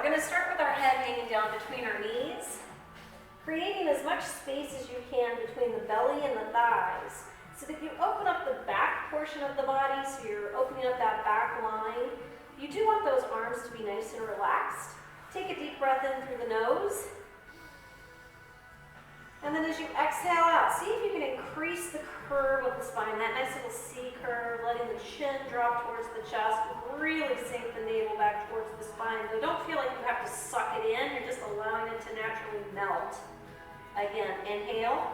going to start with our head hanging down between our knees, creating as much space as you can between the belly and the thighs, so that you open up the back portion of the body, so you're opening up that back line. You do want those arms to be nice and relaxed. Take a deep breath in through the nose. And then as you exhale out, see if you can increase the curve of the spine, that nice little C curve, letting the chin drop towards the chest, really sink the navel back towards the spine. So don't feel like you have to suck it in, you're just allowing it to naturally melt. Again, inhale.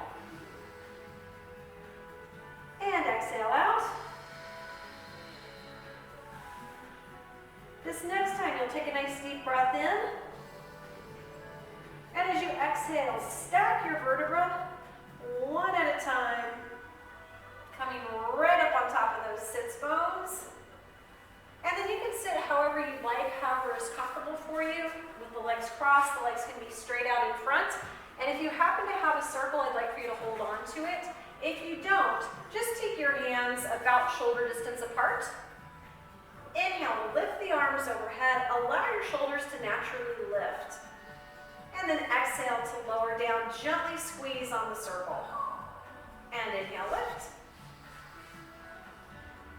And exhale out. This next time, you'll take a nice deep breath in. And as you exhale, stack your vertebra one at a time, coming right up on top of those sits bones. And then you can sit however you like, however is comfortable for you. With the legs crossed, the legs can be straight out in front. And if you happen to have a circle, I'd like for you to hold on to it. If you don't, just take your hands about shoulder distance apart. Inhale, lift the arms overhead. Allow your shoulders to naturally lift. And then exhale to lower down, gently squeeze on the circle. And inhale, lift.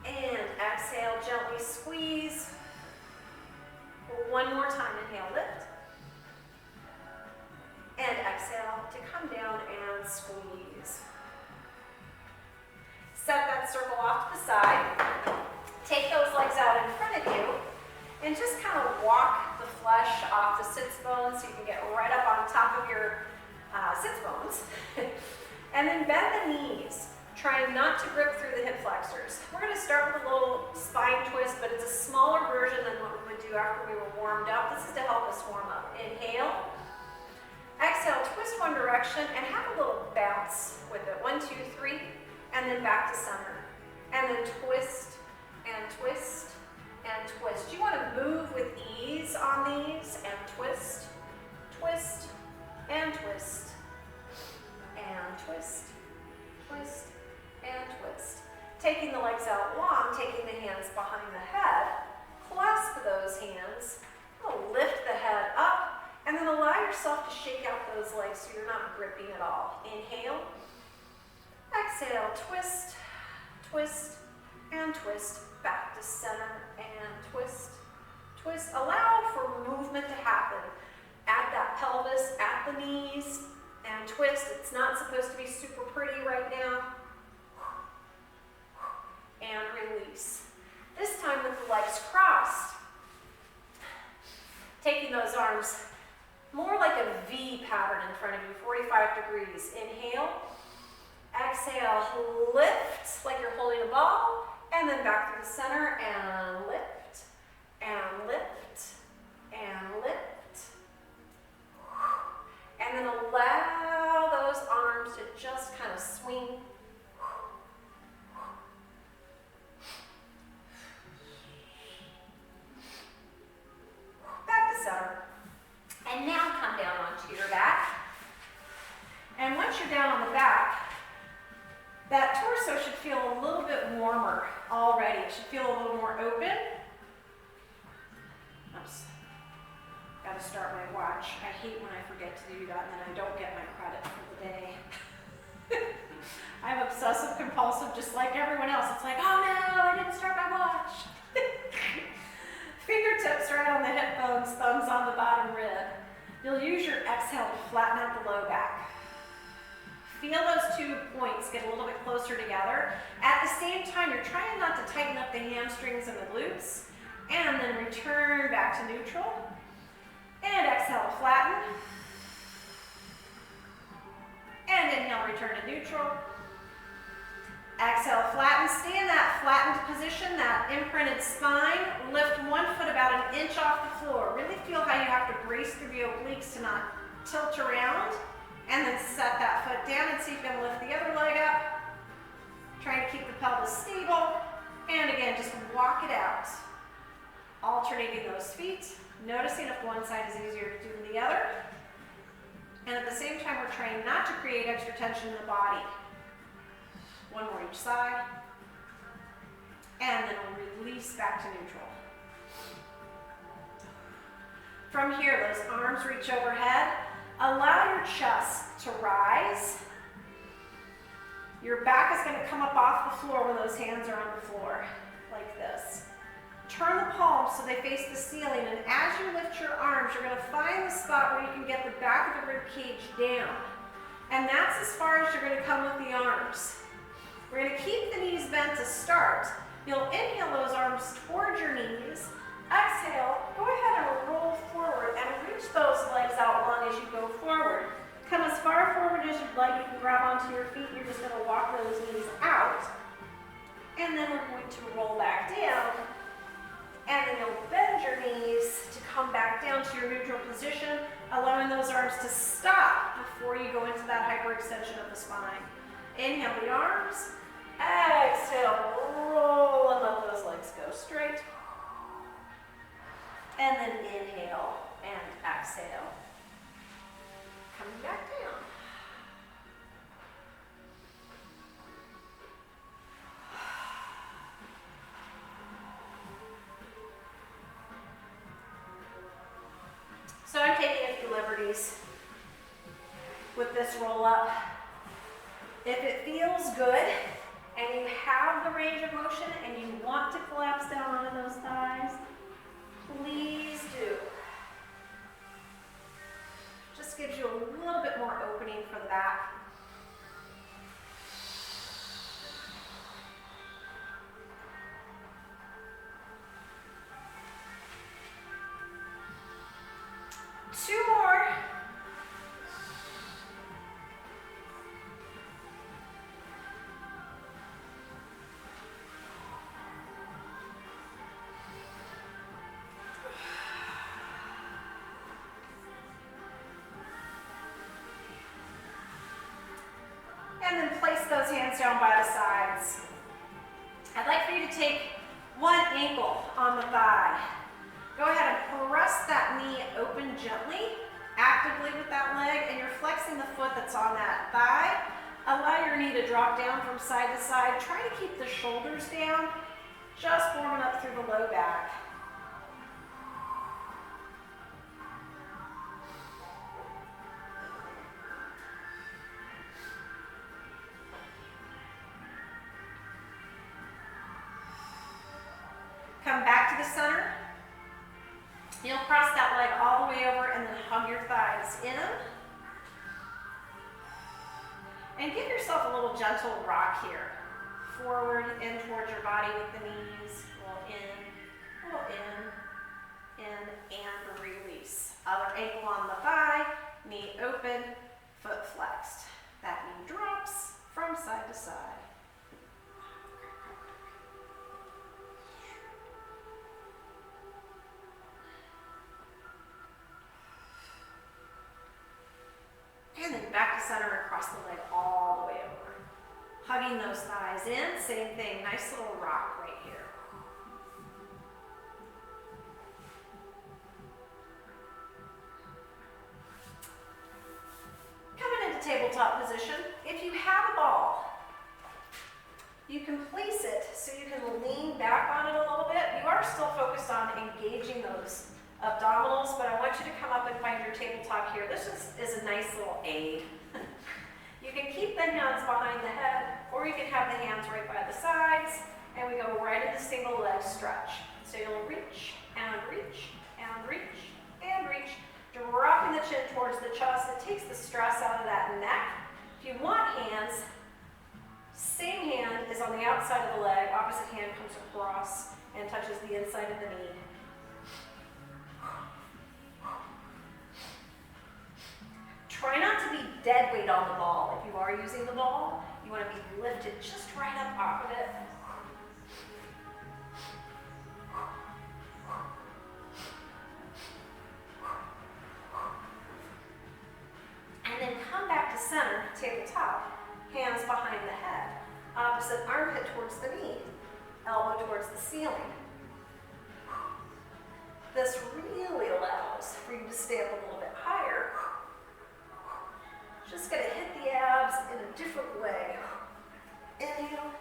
And exhale, gently squeeze. One more time, inhale, lift. And exhale to come down and squeeze. Set that circle off to the side. Take those legs out in front of you. And just kind of walk the flesh off the sits bones so you can get right up on top of your sits bones. And then bend the knees, trying not to grip through the hip flexors. We're going to start with a little spine twist, but it's a smaller version than what we would do after we were warmed up. This is to help us warm up. Inhale. Exhale, twist one direction and have a little bounce with it. 1, 2, 3, and then back to center. And then twist and twist and twist. You want to move with ease on these and twist, twist, and twist, and twist, twist, and twist. Taking the legs out long, taking the hands behind the head, clasp those hands, lift the head up, and then allow yourself to shake out those legs so you're not gripping at all. Inhale, exhale, twist, twist, and twist. Back to center and twist, twist. Allow for movement to happen at that pelvis, at the knees, and twist. It's not supposed to be super pretty right now. And release. This time with the legs crossed. Taking those arms more like a V pattern in front of you, 45 degrees. Inhale, exhale, lift like you're holding a ball. And then back to the center and lift, and lift, and lift. And then allow those arms to just kind of swing. Back to center. And now come down onto your back. And once you're down on the back, that torso should feel a little bit warmer already. It should feel a little more open. Oops. Got to start my watch. I hate when I forget to do that and then I don't get my credit for the day. I'm obsessive compulsive just like everyone else. It's like, oh no, I didn't start my watch. Fingertips right on the hip bones, thumbs on the bottom rib. You'll use your exhale to flatten out the low back. Feel those 2 points get a little bit closer together. At the same time, you're trying not to tighten up the hamstrings and the glutes. And then return back to neutral. And exhale, flatten. And inhale, return to neutral. Exhale, flatten. Stay in that flattened position, that imprinted spine. Lift one foot about an inch off the floor. Really feel how you have to brace through the obliques to not tilt around. And then set that foot down and see if you can lift the other leg up. Trying to keep the pelvis stable. And again, just walk it out. Alternating those feet. Noticing if one side is easier to do than the other. And at the same time, we're trying not to create extra tension in the body. One more each side. And then we'll release back to neutral. From here, those arms reach overhead. Allow your chest to rise. Your back is going to come up off the floor when those hands are on the floor, like this. Turn the palms so they face the ceiling, and as you lift your arms, you're going to find the spot where you can get the back of the rib cage down. And that's as far as you're going to come with the arms. We're going to keep the knees bent to start. You'll inhale those arms towards your knees. Exhale, go ahead and roll forward and reach those legs out long as you go forward. Come as far forward as you'd like. You can grab onto your feet. You're just going to walk those knees out. And then we're going to roll back down. And then you'll bend your knees to come back down to your neutral position, allowing those arms to stop before you go into that hyperextension of the spine. Inhale the arms. Exhale, roll and let those legs go straight. And then inhale and exhale. Coming back down. So I'm taking a few liberties with this roll up. If it feels good and you have the range of motion and you want to collapse down onto those thighs, please do. Just gives you a little bit more opening for the back. Two more. And then place those hands down by the sides. I'd like for you to take one ankle on the thigh. Go ahead and press that knee open gently, actively with that leg, and you're flexing the foot that's on that thigh. Allow your knee to drop down from side to side. Try to keep the shoulders down, just warming up through the low back. Come back to the center. You'll cross that leg all the way over and then hug your thighs in. And give yourself a little gentle rock here. Forward, in towards your body with the knees. A little in, and release. Other ankle on the thigh, knee open, foot flexed. That knee drops from side to side. And then back to center and across the leg all the way over. Hugging those thighs in, same thing, nice little rock right here. Coming into tabletop position, if you have a ball, you can place it so you can lean back on it a little bit. You are still focused on engaging those abdominals, but I want you to come up and find your tabletop here. This is a nice little aid. You can keep the hands behind the head, or you can have the hands right by the sides, and we go right into single leg stretch. So you'll reach, and reach, and reach, and reach, dropping the chin towards the chest. It takes the stress out of that neck. If you want hands, same hand is on the outside of the leg, opposite hand comes across and touches the inside of the knee. Try not to be dead weight on the ball. If you are using the ball, you want to be lifted just right up off of it. And then come back to center, tabletop, hands behind the head. Opposite armpit towards the knee, elbow towards the ceiling. This really allows for you to stay up a little bit higher. Just gonna hit the abs in a different way. Inhale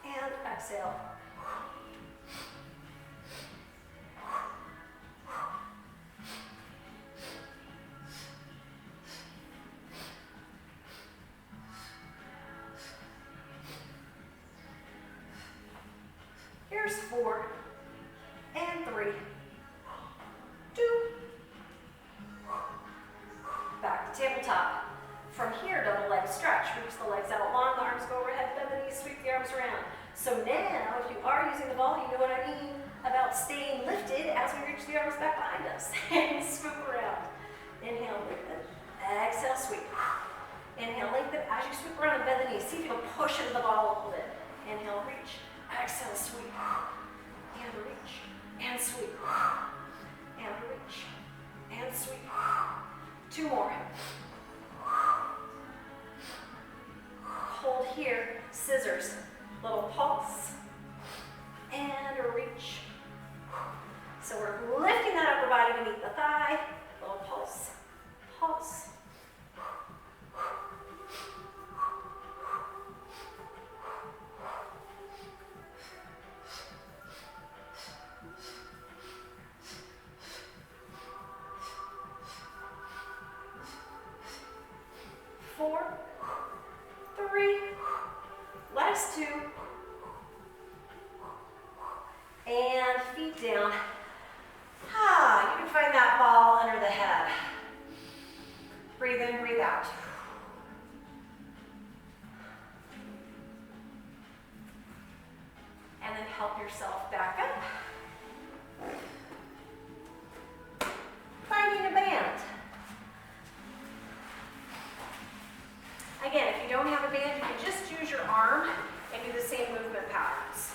and exhale. back behind us. And swoop around. Inhale, lengthen. Exhale, sweep. Inhale, lengthen. As you sweep around and bend the knees, see if you can push into the ball a little bit. Inhale, reach. Exhale, sweep. And reach. And sweep. And reach. And sweep. 2 more. Hold here. Scissors. Little pulse. And a reach. So we're lifting that upper body beneath the thigh. Little pulse. Pulse. Four, 3, last 2, and feet down. You can find that ball under the head. Breathe in, breathe out. And then help yourself back up. Finding a band. Again, if you don't have a band, you can just use your arm and do the same movement patterns.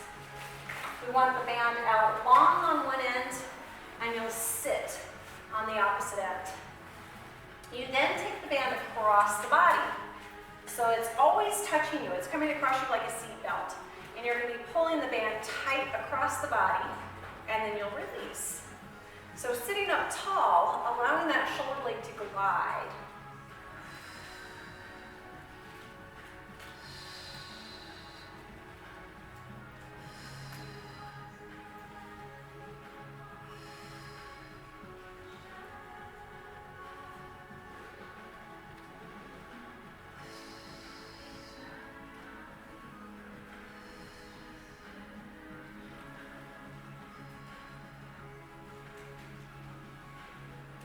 We want the band out long on one end, and you'll sit on the opposite end. You then take the band across the body. So it's always touching you. It's coming across you like a seat belt. And you're going to be pulling the band tight across the body, and then you'll release. So sitting up tall, allowing that shoulder blade to glide.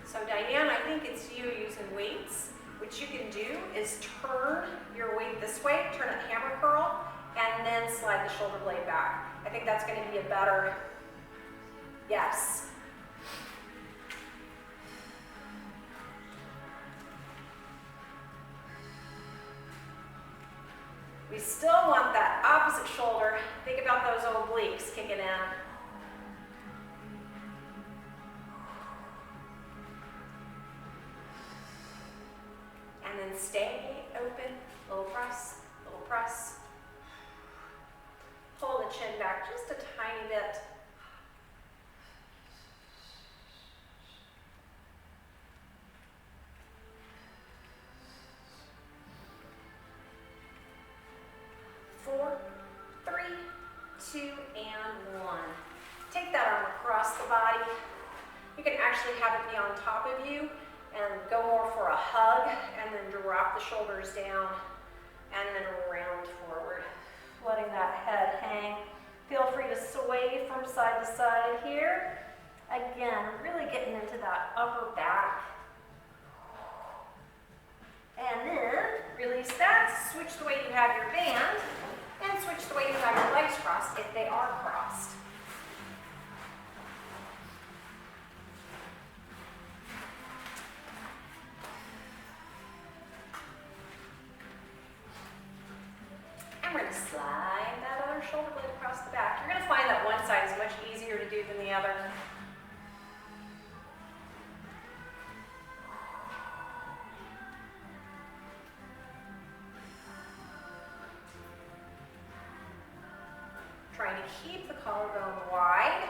So Diane, I think it's you using weights. What you can do is turn your weight this way, turn it hammer curl, and then slide the shoulder blade back. I think that's going to be a better, yes. We still want that opposite shoulder. Think about those obliques kicking in. And then stay open, little press, little press. Pull the chin back just a tiny bit. Four, 3, 2, and 1. Take that arm across the body. You can actually have it be on top of you and go more for a hug, and then drop the shoulders down, and then round forward, letting that head hang. Feel free to sway from side to side here. Again, really getting into that upper back. And then release that, switch the way you have your band, and switch the way you have your legs crossed if they are crossed. And we're going to slide that other shoulder blade across the back. You're going to find that one side is much easier to do than the other. Trying to keep the collarbone wide.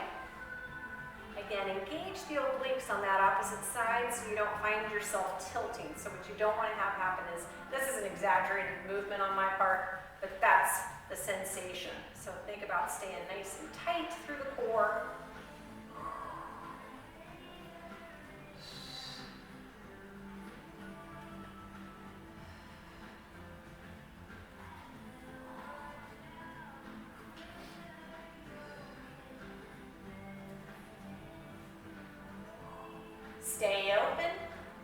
Again, engage the obliques on that opposite side so you don't find yourself tilting. So what you don't want to have happen is, this is an exaggerated movement on my part, but that's the sensation. So think about staying nice and tight through the core. Stay open,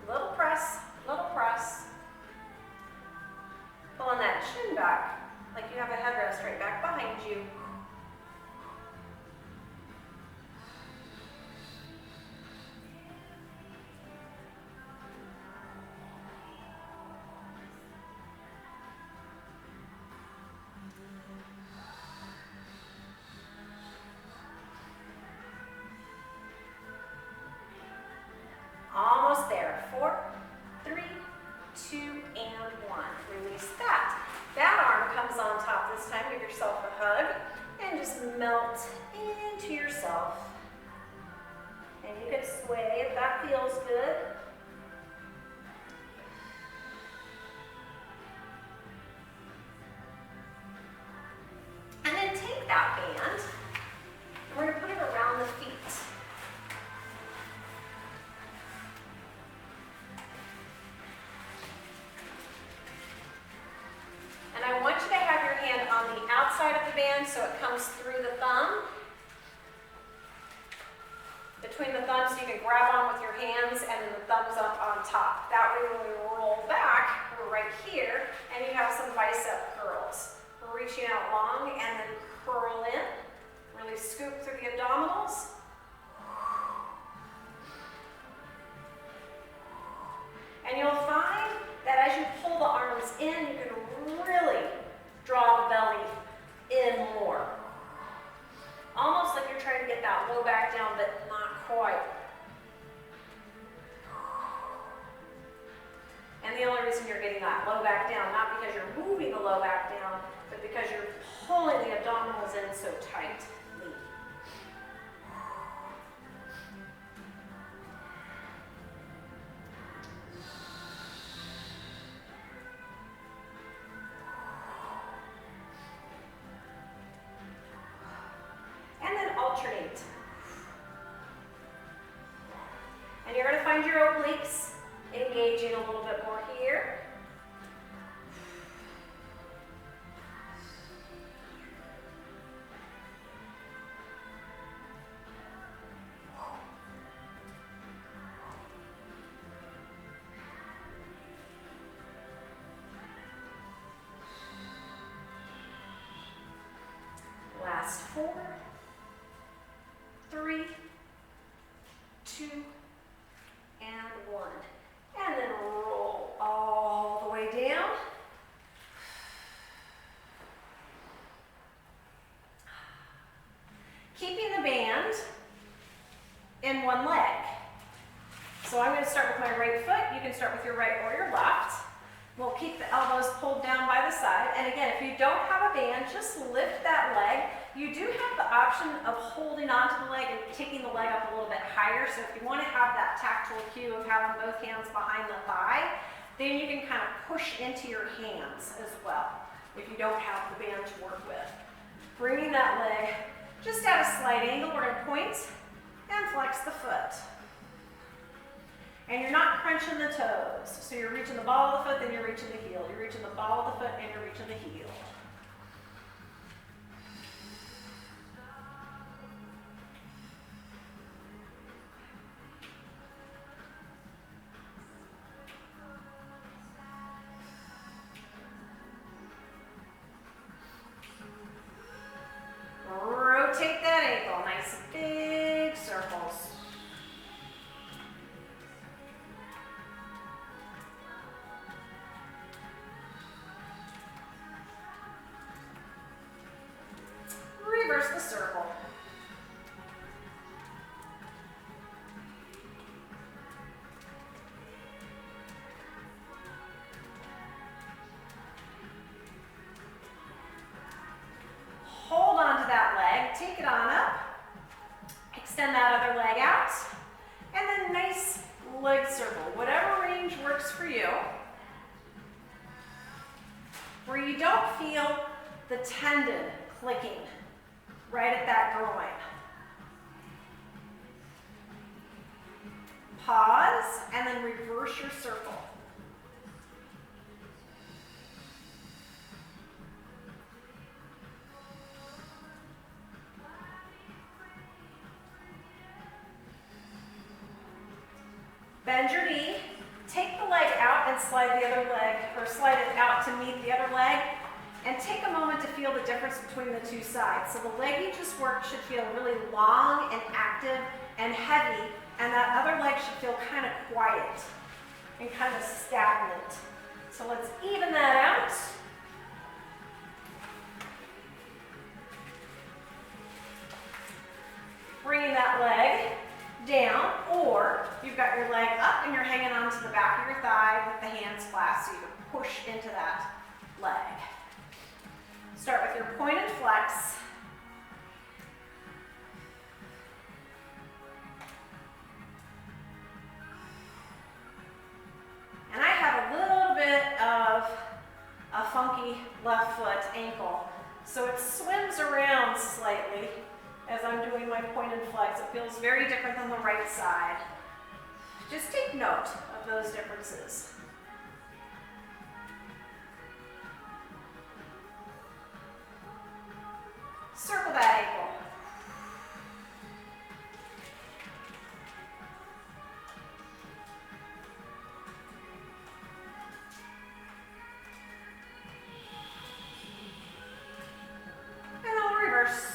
little press, little press. Pulling that chin back, like you have a headrest right back behind you. Almost there. 4, 3, 2, and 1. Release that. That arm comes on top this time. Give yourself a hug and just melt into yourself. And you can sway if that feels good. And then take that band, and we're going to put it around the feet. And I want you to have your hand on the outside of the band so it comes through the thumb. Between the thumbs, you can grab on with your hands and then the thumbs up on top. That way when we roll back, we're right here and you have some bicep curls. We're reaching out long and then curl in. Really scoop through the abdominals. And you'll find that as you pull the arms in, you can really draw the belly in more. Almost like you're trying to get that low back down, but not quite. And the only reason you're getting that low back down, not because you're moving the low back down, but because you're pulling the abdominals in so tightly. Alternate. And you're going to find your obliques engaging a little bit more here. Last 4, 3, 2, and 1. And then roll all the way down. Keeping the band in one leg. So I'm going to start with my right foot. You can start with your right or your left. We'll keep the elbows pulled down by the side. And again, if you don't have a band, just lift that leg. You do have the option of holding onto the leg and kicking the leg up a little bit higher. So if you want to have that tactile cue of having both hands behind the thigh, then you can kind of push into your hands as well if you don't have the band to work with. Bringing that leg just at a slight angle, we're going to point and flex the foot. And you're not crunching the toes. So you're reaching the ball of the foot, then you're reaching the heel. You're reaching the ball of the foot, and you're reaching the heel. Rotate that ankle. Nice big circles. Reverse the circle. Hold on to that leg, take it on up, extend that other leg out, and then nice leg circle. Whatever range works for you, where you don't feel the tendon clicking right at that groin. Pause, and then reverse your circle. Bend your knee, take the leg out and slide the other leg, or slide it out to meet the other leg, and take a moment to feel the difference between the two sides. So the leg you just worked should feel really long and active and heavy, and that other leg should feel kind of quiet and kind of stagnant. So let's even that out. Bringing that leg down, or you've got your leg up and you're hanging onto the back of your thigh with the hands clasped so you can push into that leg. Start with your point and flex. And I have a little bit of a funky left foot ankle, so it swims around slightly as I'm doing my point and flex. It feels very different than the right side. Just take note of those differences. Circle that ankle. And I'll reverse.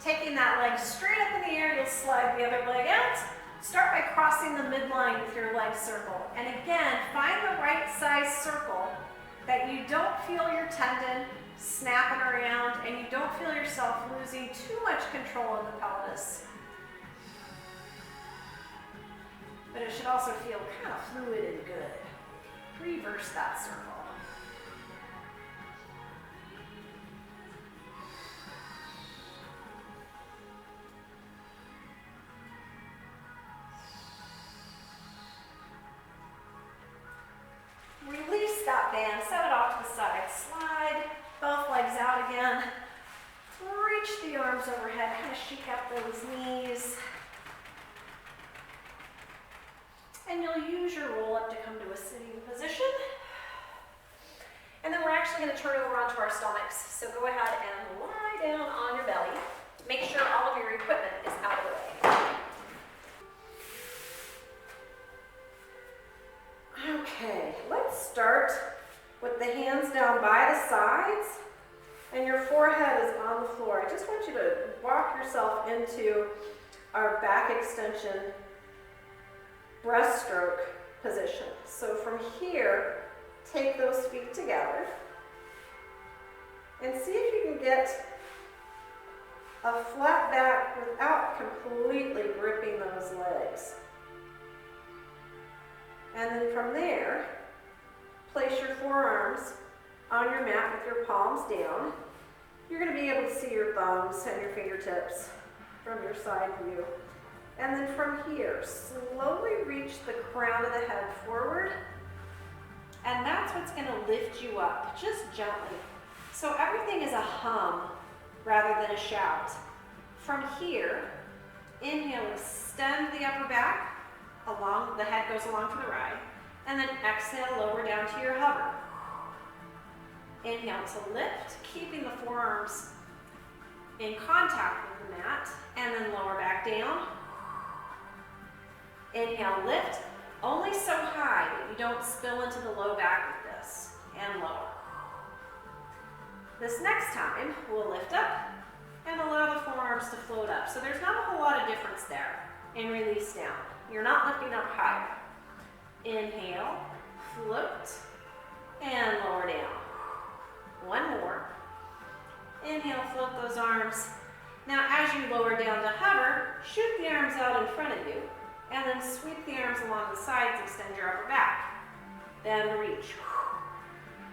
Taking that leg straight up in the air, you'll slide the other leg out. Start by crossing the midline with your leg circle. And again, find the right size circle that you don't feel your tendon snapping around and you don't feel yourself losing too much control of the pelvis. But it should also feel kind of fluid and good. Reverse that circle. Release that band, set it off to the side. Slide both legs out again. Reach the arms overhead, kind of shake up those knees. And you'll use your roll up to come to a sitting position. And then we're actually going to turn over onto our stomachs. So go ahead and lie down on your belly. Make sure all of your equipment is out of the way. Okay, let's start with the hands down by the sides and your forehead is on the floor. I just want you to walk yourself into our back extension breaststroke position. So from here, take those feet together and see if you can get a flat back without completely gripping those legs. And then from there, place your forearms on your mat with your palms down. You're going to be able to see your thumbs and your fingertips from your side view. And then from here, slowly reach the crown of the head forward. And that's what's going to lift you up, just gently. So everything is a hum rather than a shout. From here, inhale, extend the upper back. Along, the head goes along for the ride, and then exhale, lower down to your hover. Inhale to lift, keeping the forearms in contact with the mat, and then lower back down. Inhale, lift, only so high that you don't spill into the low back with this, and lower. This next time, we'll lift up and allow the forearms to float up. So there's not a whole lot of difference there, and release down. You're not lifting up higher. Inhale, float, and lower down. One more. Inhale, float those arms. Now as you lower down to hover, shoot the arms out in front of you, and then sweep the arms along the sides, extend your upper back. Then reach.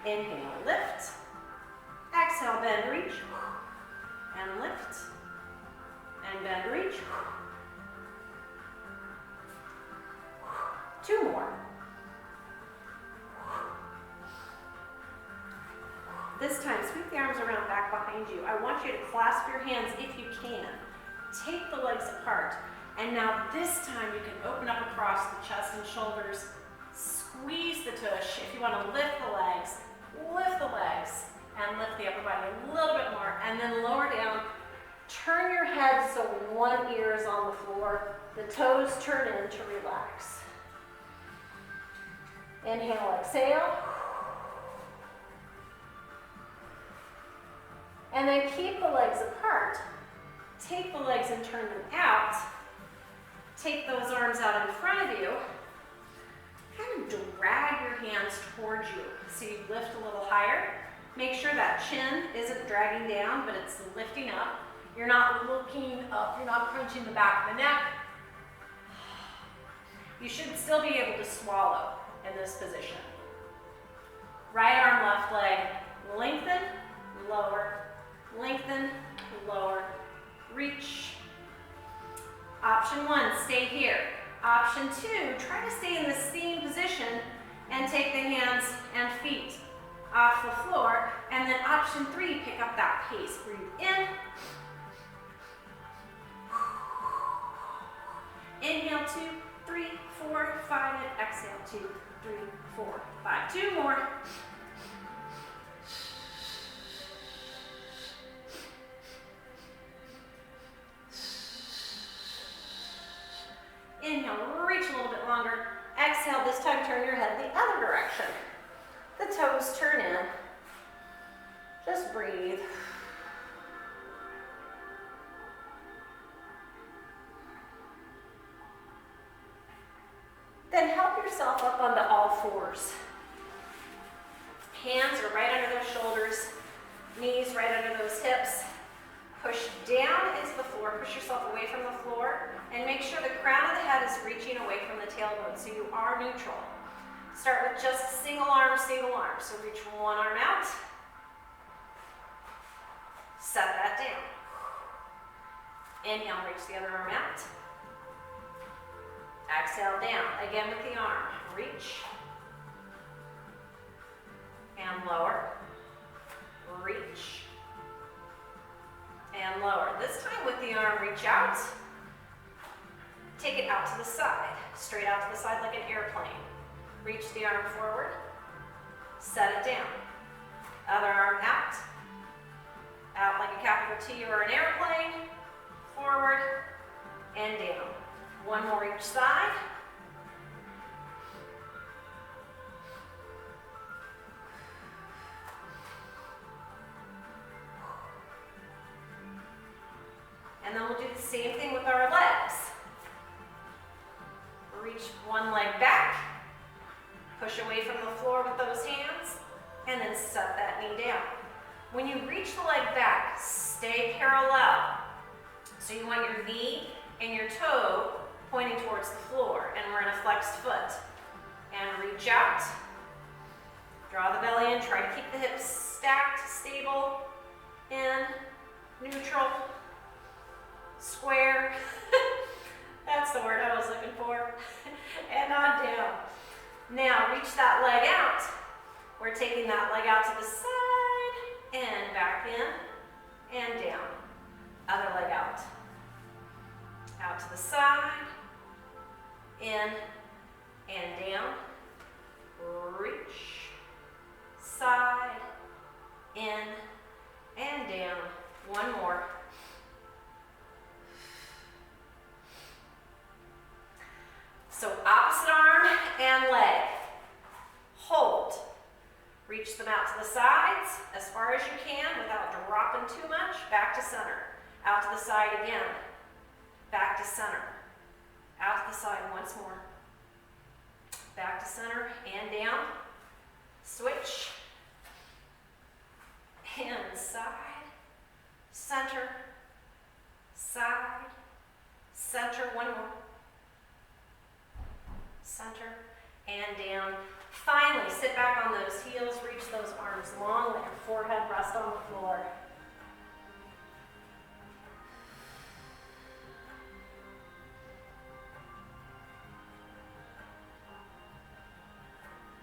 Inhale, lift. Exhale, bend, reach. And lift. And bend, reach. Two more. This time, sweep the arms around back behind you. I want you to clasp your hands if you can. Take the legs apart. And now this time you can open up across the chest and shoulders. Squeeze the tush. If you want to lift the legs, and lift the upper body a little bit more. And then lower down. Turn your head so one ear is on the floor. The toes turn in to relax. Inhale, exhale. And then keep the legs apart. Take the legs and turn them out. Take those arms out in front of you. Kind of drag towards you. So you lift a little higher. Make sure that chin isn't dragging down, but it's lifting up. You're not looking up, you're not crunching the back of the neck. You should still be able to swallow in this position. Right arm, left leg, lengthen, lower, lengthen, lower, reach. Option 1, stay here. Option 2, try to stay in the same position and take the hands and feet off the floor. And then option 3, pick up that pace. Breathe in. Inhale, 2, 3, 4, 5, and exhale, 2, 3, 4, 5. 2 more. Inhale, reach a little bit longer. Exhale, this time turn your head the other direction. The toes turn in. Just breathe. Then help yourself up onto all fours. Hands are right under those shoulders, knees right under those hips. Push down into the floor, push yourself away from the floor, and make sure the crown of the head is reaching away from the tailbone so you are neutral. Start with just single arm, single arm. So reach one arm out, set that down. Inhale, reach the other arm out. Exhale down, again with the arm. Reach, and lower, reach, and lower. This time with the arm, reach out, take it out to the side, straight out to the side like an airplane. Reach the arm forward, set it down. Other arm out, out like a capital T or an airplane, forward and down. One more each side. And then we'll do the same thing with our legs. Reach one leg back, push away from the floor with those hands, and then set that knee down. When you reach the leg back, stay parallel. So you want your knee and your toe pointing towards the floor, and we're in a flexed foot. And reach out, draw the belly in, try to keep the hips stacked, stable, in, neutral, square. That's the word I was looking for. And on down. Now reach that leg out. We're taking that leg out to the side, and back in, and down. Other leg out. Out to the side, in, and down. Reach, side, in, and down. One more. So opposite arm and leg. Hold. Reach them out to the sides as far as you can without dropping too much. Back to center. Out to the side again. Back to center. Out to the side once more. Back to center and down. Switch. And side. Center. Side. Center. One more. Center and down. Finally, sit back on those heels, reach those arms long, let your forehead rest on the floor.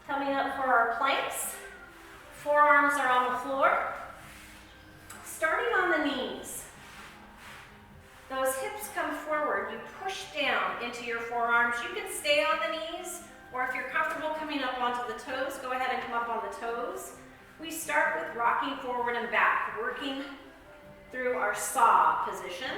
Coming up for our planks. Forearms are on the floor. Starting on the knees. Those hips come forward, you push down into your forearms. You can stay on the knees, or if you're comfortable coming up onto the toes, go ahead and come up on the toes. We start with rocking forward and back, working through our saw position.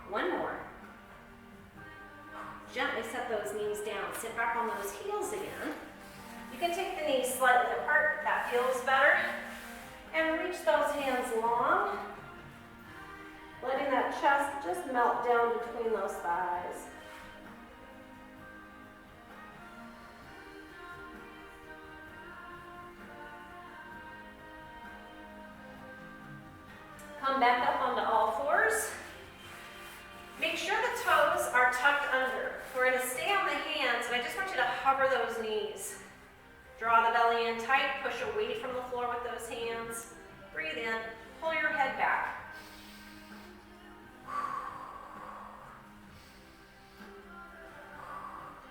One more. Gently set those knees down. Sit back on those heels again. You can take the knees slightly apart if that feels better. And reach those hands long. Letting that chest just melt down between those thighs. Come back up onto all fours. Make sure the toes are tucked under. We're going to stay on the hands, and I just want you to hover those knees. Draw the belly in tight, push away from the floor with those hands. Breathe in, pull your head back.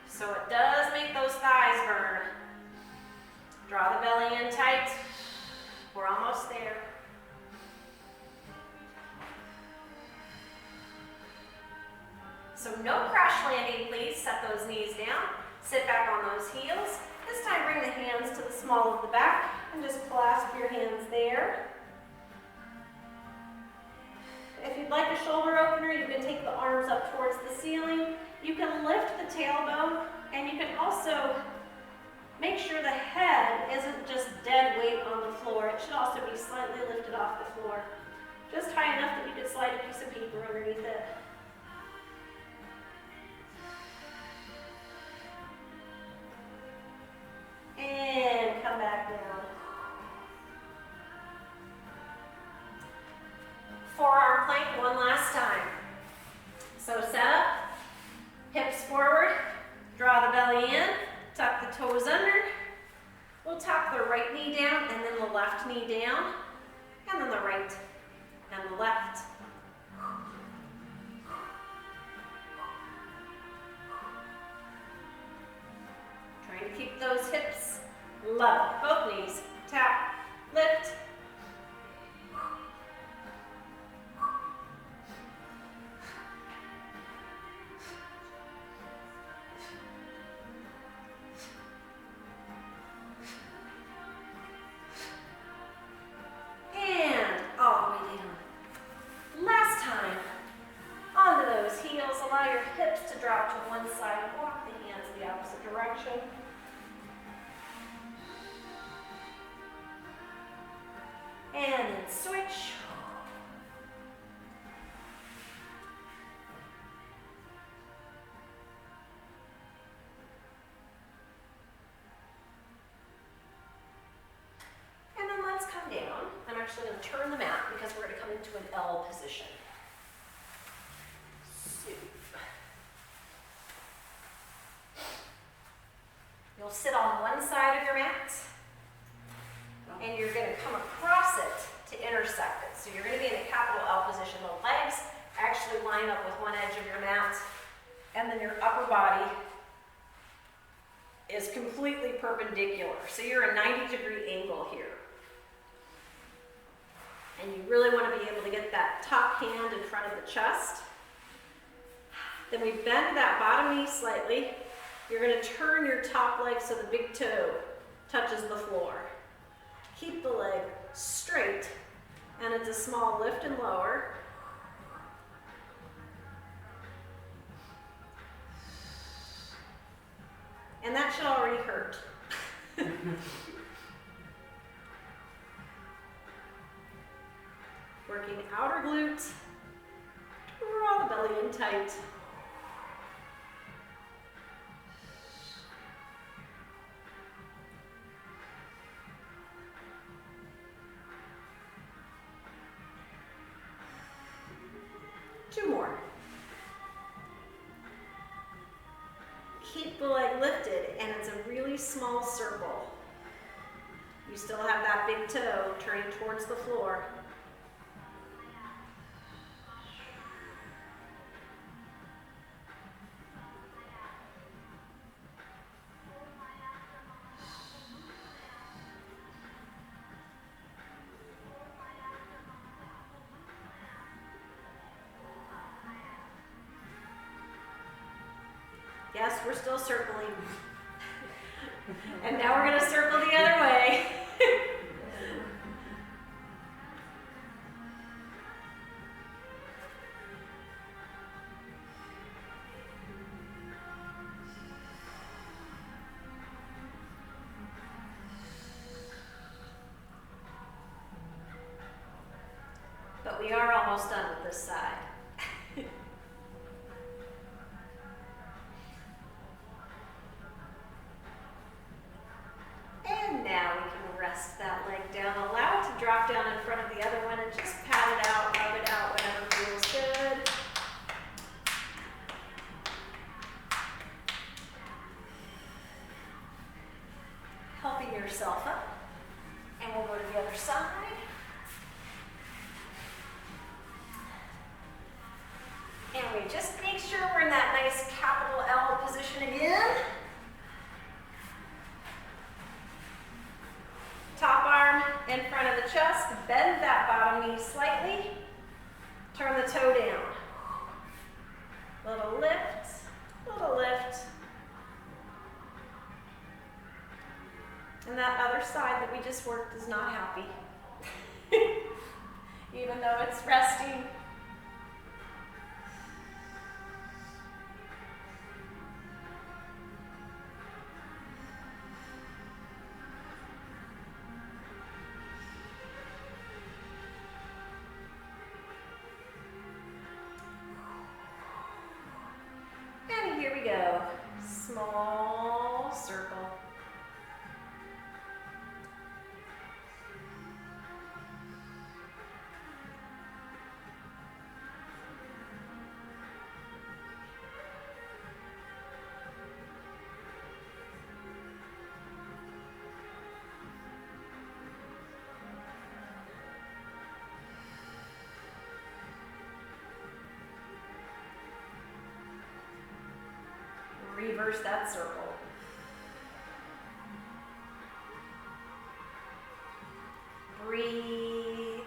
So it does make those thighs burn. Draw the belly in tight. We're almost there. So no crash landing, please. Set those knees down. Sit back on those heels. This time bring the hands to the small of the back and just clasp your hands there. If you'd like a shoulder opener, you can take the arms up towards the ceiling. You can lift the tailbone, and you can also make sure the head isn't just dead weight on the floor. It should also be slightly lifted off the floor. Just high enough that you could slide a piece of paper underneath it. And come back down. Forearm plank one last time. So set up, hips forward, draw the belly in, tuck the toes under. We'll tuck the right knee down and then the left knee down, and then the right and the left. Trying to keep those hips level. Both knees. Tap, lift. And all the way down. Last time. Onto those heels. Allow your hips to drop to one side. Walk the hands the opposite direction. And then switch. And then let's come down. I'm actually going to turn the mat because we're going to come into an L position. You'll sit on one side of your mat, and you're going to come across it to intersect it. So you're going to be in a capital L position. The legs actually line up with one edge of your mat, and then your upper body is completely perpendicular. So you're a 90-degree angle here. And you really want to be able to get that top hand in front of the chest. Then we bend that bottom knee slightly. You're going to turn your top leg so the big toe touches the floor. Keep the leg straight, and it's a small lift and lower. And that should already hurt. Working outer glute. Draw the belly in tight. Two more. Keep the leg lifted, and it's a really small circle. You still have that big toe turning towards the floor. Yes, we're still circling. And now we're going to circle the other way. we are almost done with this side. And now we can rest that leg down. Allow it to drop down in front of the other one and just pat it out, rub it out, whatever feels good. Helping yourself up. And we'll go to the other side. And we just make sure we're in that nice capital L position again. Top arm in front of the chest, bend that bottom knee slightly, turn the toe down. Little lift, little lift. And that other side that we just worked is not happy, even though it's resting. And here we go, small circle. Reverse that circle. Breathe.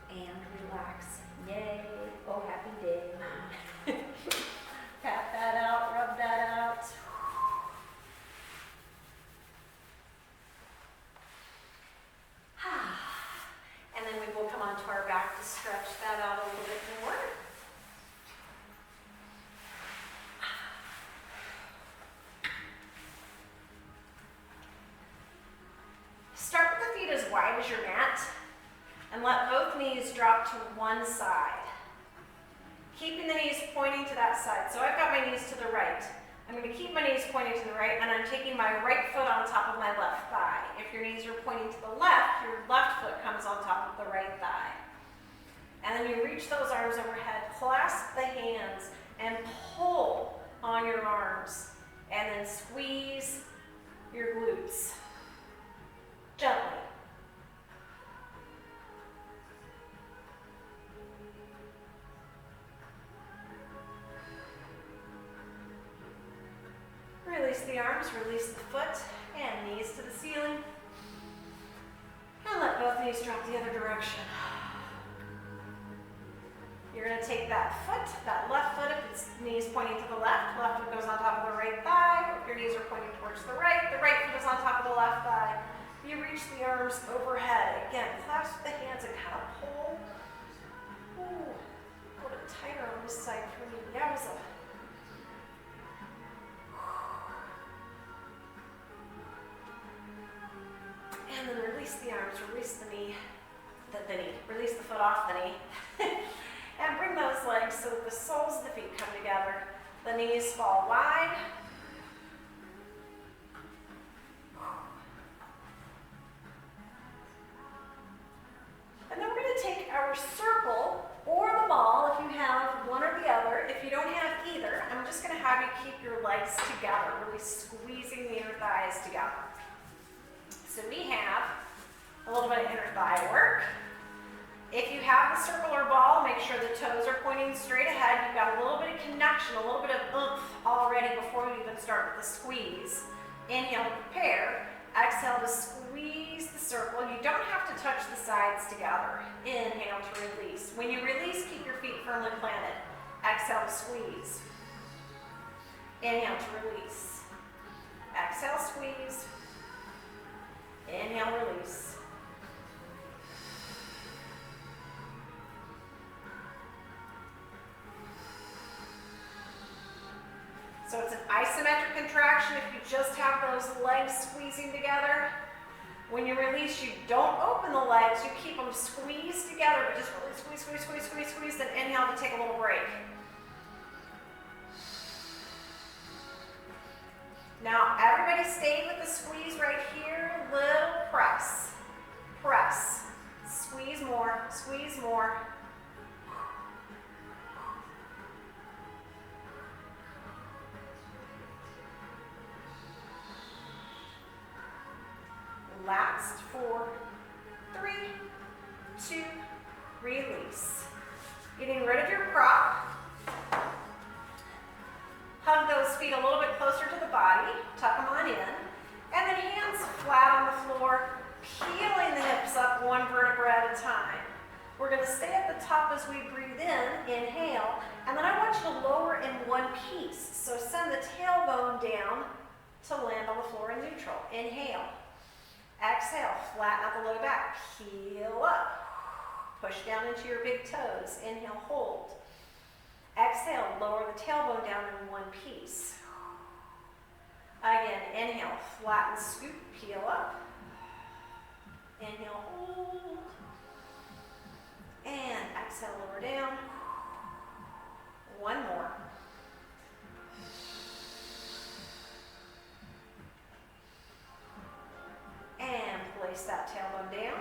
And relax. Yay. Oh, happy day. Pat that out, rub that out. And then we will come onto our back to stretch that out a little bit more. Start with the feet as wide as your mat and let both knees drop to one side. Keeping the knees pointing to that side. So I've got my knees to the right. I'm going to keep my knees pointing to the right, and I'm taking my right foot on top of my left thigh. If your knees are pointing to the left, your left foot comes on top of the right thigh. And then you reach those arms overhead, clasp the hands, and pull on your arms. And then squeeze your glutes. Gently. Release the arms, release the foot, and knees to the ceiling. And let both knees drop the other direction. You're going to take that foot, that left foot, if its knees pointing to the left foot goes on top of the right thigh. If your knees are pointing towards the right foot is on top of the left thigh. You reach the arms overhead. Again, clasp the hands and kind of pull. Ooh, a little bit tighter on this side for me. Yowza. And then release the arms, release the knee, release the foot off the knee. And bring those legs so that the soles of the feet come together. The knees fall wide. And then we're going to take our circle or the ball if you have one or the other. If you don't have either, I'm just going to have you keep your legs together, really squeezing the inner thighs together. So we have a little bit of inner thigh work. If you have the circle or ball, make sure the toes are pointing straight ahead. You've got a little bit of connection, a little bit of oomph already before you even start with the squeeze. Inhale to prepare. Exhale to squeeze the circle. You don't have to touch the sides together. Inhale to release. When you release, keep your feet firmly planted. Exhale to squeeze. Inhale to release. Exhale, squeeze. Inhale, release. So it's an isometric contraction if you just have those legs squeezing together. When you release, you don't open the legs, you keep them squeezed together, but just really squeeze, squeeze, squeeze, squeeze, squeeze, then inhale to take a little break. Now, everybody stay with the squeeze right here. Little press. Press. Squeeze more. Squeeze more. Last 4, 3, 2, release. Getting rid of your prop. Hug those feet a little bit closer to the body. Tuck them on in. And then hands flat on the floor, peeling the hips up one vertebra at a time. We're going to stay at the top as we breathe in, inhale, and then I want you to lower in one piece. So send the tailbone down to land on the floor in neutral. Inhale. Exhale, flatten out the low back, peel up. Push down into your big toes. Inhale, hold. Exhale, lower the tailbone down in one piece. Again, inhale, flatten, scoop, peel up. Inhale, hold. And exhale, lower down. One more. And place that tailbone down.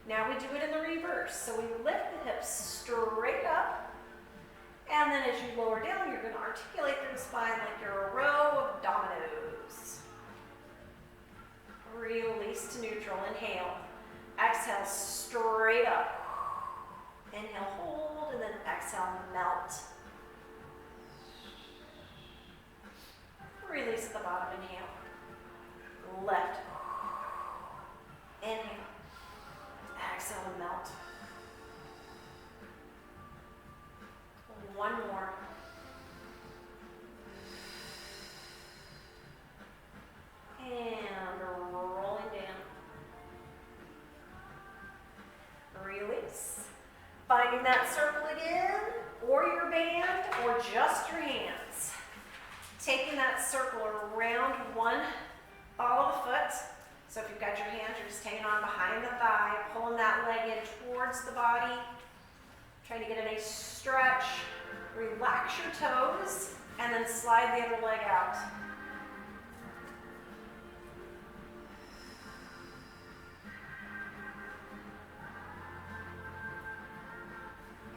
Now we do it in the reverse. So we lift the hips straight up. And then as you lower down, you're going to articulate through the spine like you're a row of dominoes. Release to neutral. Inhale. Exhale, straight up. Inhale, hold, and then exhale, melt. Release at the bottom. Inhale. Lift. Inhale. Exhale and melt. One more. And rolling down. Release. Finding that circle again, or your band, or just your hands. Taking that circle around one ball of the foot. So if you've got your hands, you're just hanging on behind the thigh, pulling that leg in towards the body. Trying to get a nice stretch. Relax your toes, and then slide the other leg out.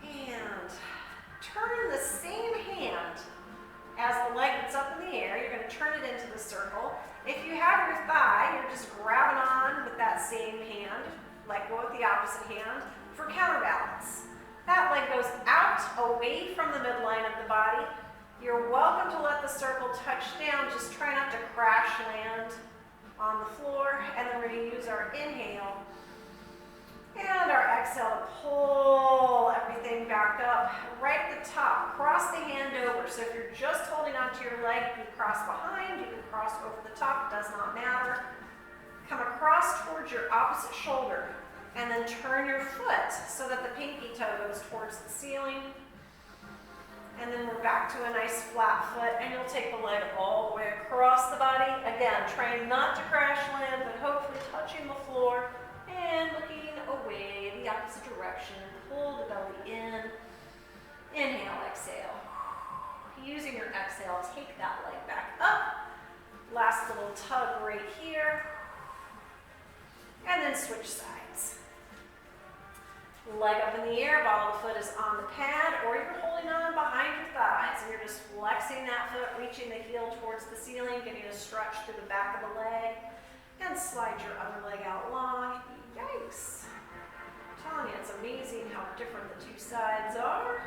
And turn the same hand as the leg that's up in the air. You're going to turn it into the circle. If you have your thigh, you're just grabbing on with that same hand. Let go with the opposite hand for counterbalance. That leg goes out, away from the midline of the body. You're welcome to let the circle touch down. Just try not to crash land on the floor. And then we're going to use our inhale and our exhale to pull everything back up. Right at the top, cross the hand over. So if you're just holding onto your leg, you can cross behind, you can cross over the top, it does not matter. Come across towards your opposite shoulder. And then turn your foot so that the pinky toe goes towards the ceiling. And then we're back to a nice flat foot, and you'll take the leg all the way across the body. Again, trying not to crash land, but hopefully touching the floor and looking away the opposite direction. Pull the belly in. Inhale, exhale. Using your exhale, take that leg back up. Last little tug right here. And then switch sides. Leg up in the air, ball of the foot is on the pad, or you're holding on behind your thighs, and you're just flexing that foot, reaching the heel towards the ceiling, getting a stretch through the back of the leg, and slide your other leg out long. Yikes. I'm telling you, it's amazing how different the two sides are.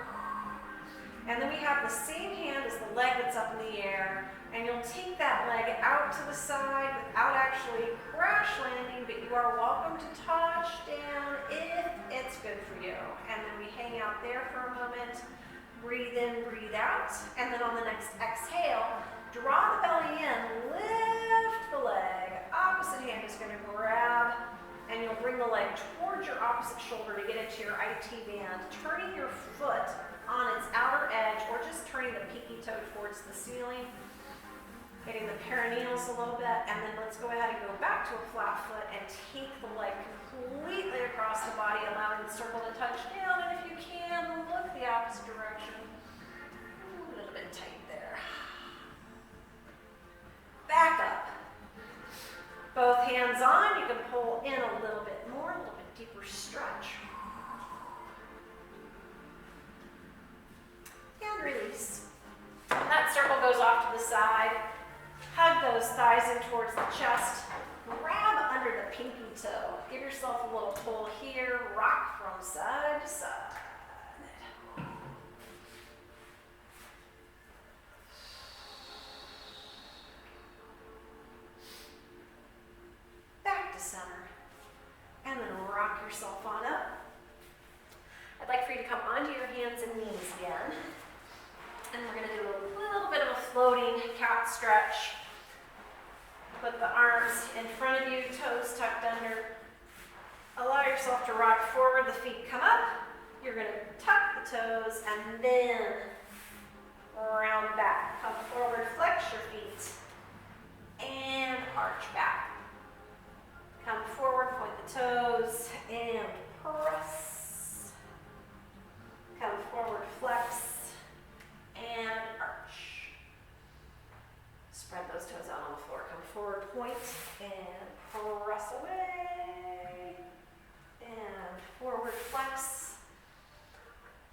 And then we have the same hand as the leg that's up in the air, and you'll take that leg out to the side without actually crash landing, but you are welcome to touch down if it's good for you. And then we hang out there for a moment, breathe in, breathe out, and then on the next exhale, draw the belly in, lift the leg up opposite hand is going to grab, and you'll bring the leg towards your opposite shoulder to get into your IT band, turning your foot on its outer edge, or just turning the pinky toe towards the ceiling, getting the perineals a little bit, and then let's go ahead and go back to a flat foot and take the leg completely across the body, allowing the circle to touch down, and if you can, look the opposite direction. Ooh, a little bit tight there. Back up. Both hands on, you can pull in a little bit more, a little bit deeper stretch. And release. That circle goes off to the side. Hug those thighs in towards the chest. Grab under the pinky toe. Give yourself a little pull here. Rock from side to side. Back to center. And then rock yourself on up. I'd like for you to come onto your hands and knees again. And we're going to do a little bit of a floating cat stretch. Put the arms in front of you, toes tucked under. Allow yourself to rock forward, the feet come up. You're going to tuck the toes and then round back. Come forward, flex your feet, and arch back. Come forward, point the toes, and press. Come forward, flex, and arch. Spread those toes out on the floor. Come forward, point, and press away. And forward, flex,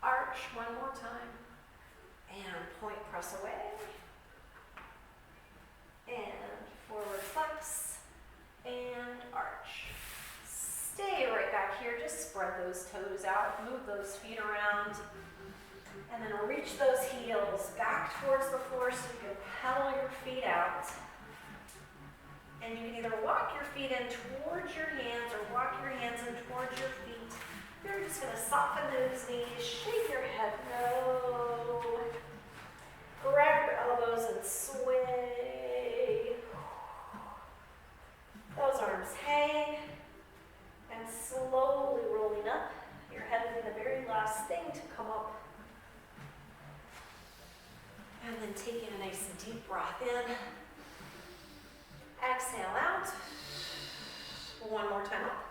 arch one more time. And point, press away. And forward, flex, and arch. Stay right back here. Just spread those toes out. Move those feet around. And then reach those heels back towards the floor so you can pedal your feet out. And you can either walk your feet in towards your hands or walk your hands in towards your feet. You're just going to soften those knees, shake your head no. Grab your elbows and sway. Those arms hang. And slowly rolling up. Your head will be the very last thing to come up. And then taking a nice deep breath in. Exhale out. One more time up.